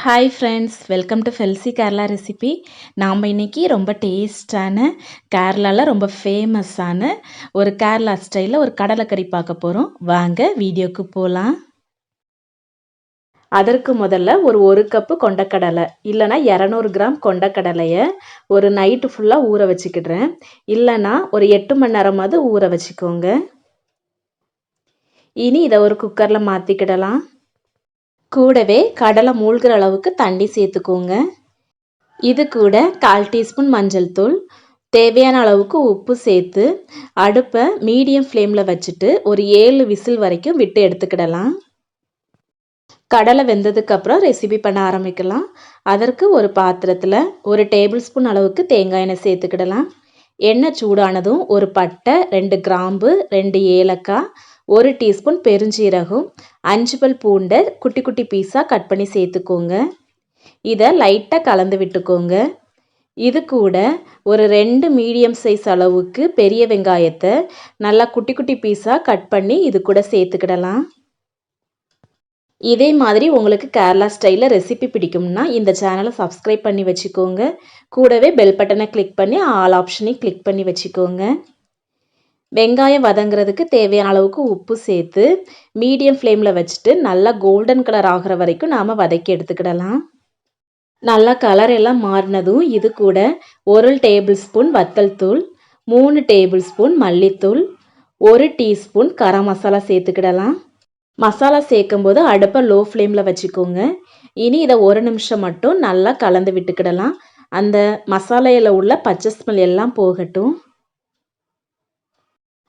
Hi friends, welcome to Felcy Kerala recipe. நாம் இன்றைக்கி ரொம்ப டேஸ்டான கேரளாவில் ரொம்ப ஃபேமஸான ஒரு கேரளா ஸ்டைலில் ஒரு கடலைக்கறி பார்க்க போகிறோம். வாங்க வீடியோக்கு போகலாம். அதற்கு முதல்ல ஒரு கப்பு கொண்டக்கடலை இல்லைனா 200 கிராம் கொண்டக்கடலையை ஒரு நைட்டு ஃபுல்லாக ஊற வச்சுக்கிடுறேன். இல்லைனா ஒரு 8 மணி நேரமாவது ஊற வச்சுக்கோங்க. இனி இதை ஒரு குக்கரில் மாற்றிக்கிடலாம். கூடவே கடலை மூழ்கிற அளவுக்கு தண்ணி சேர்த்துக்கோங்க. இது கூட 1/4 டீஸ்பூன் மஞ்சள் தூள், தேவையான அளவுக்கு உப்பு சேர்த்து அடுப்பை மீடியம் ஃப்ளேமில் வச்சுட்டு ஒரு 7 விசில் வரைக்கும் விட்டு எடுத்துக்கிடலாம். கடலை வெந்ததுக்கப்புறம் ரெசிபி பண்ண ஆரம்பிக்கலாம். அதற்கு ஒரு பாத்திரத்தில் 1 டேபிள் ஸ்பூன் அளவுக்கு தேங்காய் எண்ணெய் சேர்த்துக்கிடலாம். எண்ணெய் சூடானதும் ஒரு பட்டை, 2 கிராம்பு, 2 ஏலக்காய், 1 டீஸ்பூன் பெருஞ்சீரகம், 5 பல் பூண்டை குட்டி குட்டி பீஸாக கட் பண்ணி சேர்த்துக்கோங்க. இதை லைட்டாக கலந்து விட்டுக்கோங்க. இது கூட ஒரு 2 மீடியம் சைஸ் அளவுக்கு பெரிய வெங்காயத்தை நல்லா குட்டி குட்டி பீஸாக கட் பண்ணி இது கூட சேர்த்துக்கிடலாம். இதே மாதிரி உங்களுக்கு கேரளா ஸ்டைலில் ரெசிபி பிடிக்கும்னா இந்த சேனலை சப்ஸ்கிரைப் பண்ணி வச்சுக்கோங்க. கூடவே பெல் பட்டனை கிளிக் பண்ணி ஆல் ஆப்ஷனையும் கிளிக் பண்ணி வச்சுக்கோங்க. வெங்காயம் வதங்கிறதுக்கு தேவையான அளவுக்கு உப்பு சேர்த்து மீடியம் ஃப்ளேமில் வச்சுட்டு நல்லா கோல்டன் கலர் ஆகிற வரைக்கும் நாம் வதக்கி எடுத்துக்கிடலாம். நல்லா கலர் எல்லாம் மாறினதும் இது கூட 1 டேபிள் ஸ்பூன் வத்தல் தூள், 3 டேபிள் ஸ்பூன் மல்லித்தூள், 1 டீஸ்பூன் கரம் மசாலா சேர்த்துக்கிடலாம். மசாலா சேர்க்கும் போது அடுப்பை லோ ஃப்ளேமில் வச்சுக்கோங்க. இனி இதை 1 நிமிஷம் மட்டும் நல்லா கலந்து விட்டுக்கிடலாம். அந்த மசாலையில் உள்ள பச்சை ஸ்மெல் எல்லாம் போகட்டும்.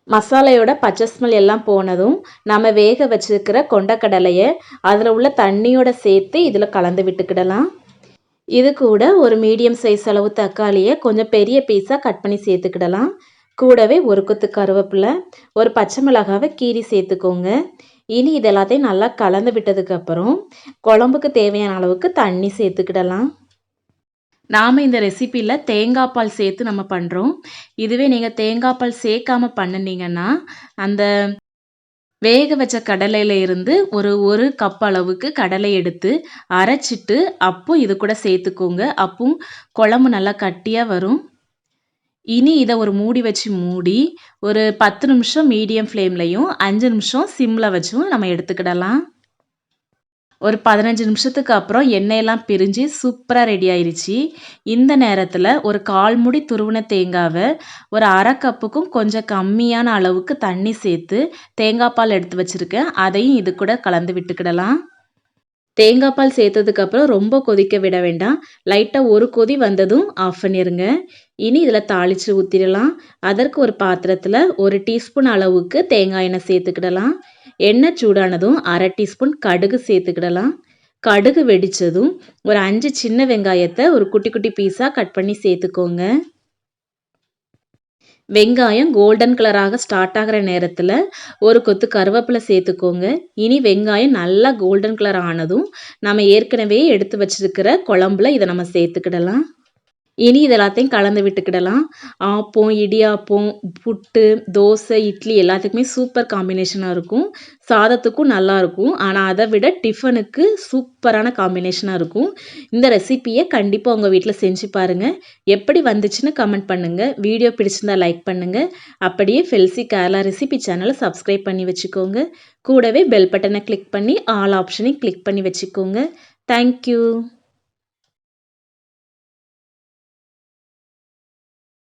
மசாலையோட பச்சை ஸ்மெல் எல்லாம் போனதும் நம்ம வேக வச்சுருக்கிற கொண்டக்கடலையை அதில் உள்ள தண்ணியோட சேர்த்து இதில் கலந்து விட்டுக்கிடலாம். இது கூட ஒரு மீடியம் சைஸ் அளவு தக்காளியை கொஞ்சம் பெரிய பீஸாக கட் பண்ணி சேர்த்துக்கிடலாம். கூடவே ஒரு கொத்து கருவேப்பிலை, ஒரு பச்சை மிளகாவை கீறி சேர்த்துக்கோங்க. இனி இது எல்லாத்தையும் நல்லா கலந்து விட்டதுக்கப்புறம் குழம்புக்கு தேவையான அளவுக்கு தண்ணி சேர்த்துக்கிடலாம். நாம் இந்த ரெசிப்பியில் தேங்காய் பால் சேர்த்து நம்ம பண்ணுறோம். இதுவே நீங்கள் தேங்காய் பால் சேர்க்காமல் பண்ணினீங்கன்னா அந்த வேக வச்ச கடலையில் இருந்து ஒரு கப் அளவுக்கு கடலை எடுத்து அரைச்சிட்டு அப்போ இது கூட சேர்த்துக்கோங்க. அப்போ குழம்பு நல்லா கட்டியாக வரும். இனி இதை ஒரு மூடி வச்சு மூடி ஒரு 10 நிமிஷம் மீடியம் ஃப்ளேம்லையும் 5 நிமிஷம் சிம்மில் வச்சும் நம்ம எடுத்துக்கிடலாம். ஒரு 15 நிமிஷத்துக்கு அப்புறம் எண்ணெயெல்லாம் பிரிஞ்சு சூப்பராக ரெடி ஆயிடுச்சு. இந்த நேரத்தில் ஒரு 1/4 மூடி துருவின தேங்காவை ஒரு அரை கப்புக்கும் கொஞ்சம் கம்மியான அளவுக்கு தண்ணி சேர்த்து தேங்காய் பால் எடுத்து வச்சுருக்கேன். அதையும் இது கூட கலந்து விட்டுக்கிடலாம். தேங்காய் பால் சேர்த்ததுக்கப்புறம் ரொம்ப கொதிக்க விட வேண்டாம். லைட்டாக ஒரு கொதி வந்ததும் ஆஃப் பண்ணிடுங்க. இனி இதில் தாளித்து ஊற்றிடலாம். அதற்கு ஒரு பாத்திரத்தில் 1 டீஸ்பூன் அளவுக்கு தேங்காய் எண்ணெய் சேர்த்துக்கிடலாம். எண்ணெய் சூடானதும் அரை டீஸ்பூன் கடுகு சேர்த்துக்கிடலாம். கடுகு வெடித்ததும் ஒரு 5 சின்ன வெங்காயத்தை ஒரு குட்டி குட்டி பீஸாக கட் பண்ணி சேர்த்துக்கோங்க. வெங்காயம் கோல்டன் கலராக ஸ்டார்ட் ஆகிற நேரத்தில் ஒரு கொத்து கருவேப்பிலை சேர்த்துக்கோங்க. இனி வெங்காயம் நல்லா கோல்டன் கலர் ஆனதும் நம்ம ஏற்கனவே எடுத்து வச்சிருக்கிற குழம்புல இதை நம்ம சேர்த்துக்கிடலாம். இனி இது எல்லாத்தையும் கலந்து விட்டுக்கிடலாம். ஆப்பம், இடியாப்பம், புட்டு, தோசை, இட்லி எல்லாத்துக்குமே சூப்பர் காம்பினேஷனாக இருக்கும். சாதத்துக்கும் நல்லாயிருக்கும். ஆனால் அதை விட டிஃபனுக்கு சூப்பரான காம்பினேஷனாக இருக்கும். இந்த ரெசிப்பியை கண்டிப்பாக உங்கள் வீட்டில் செஞ்சு பாருங்கள். எப்படி வந்துச்சுன்னு கமெண்ட் பண்ணுங்கள். வீடியோ பிடிச்சிருந்தா லைக் பண்ணுங்கள். அப்படியே ஃபெல்சி கேரளா ரெசிபி சேனலை சப்ஸ்கிரைப் பண்ணி வச்சுக்கோங்க. கூடவே பெல் பட்டனை கிளிக் பண்ணி ஆல் ஆப்ஷனையும் கிளிக் பண்ணி வச்சுக்கோங்க. தேங்க்யூ.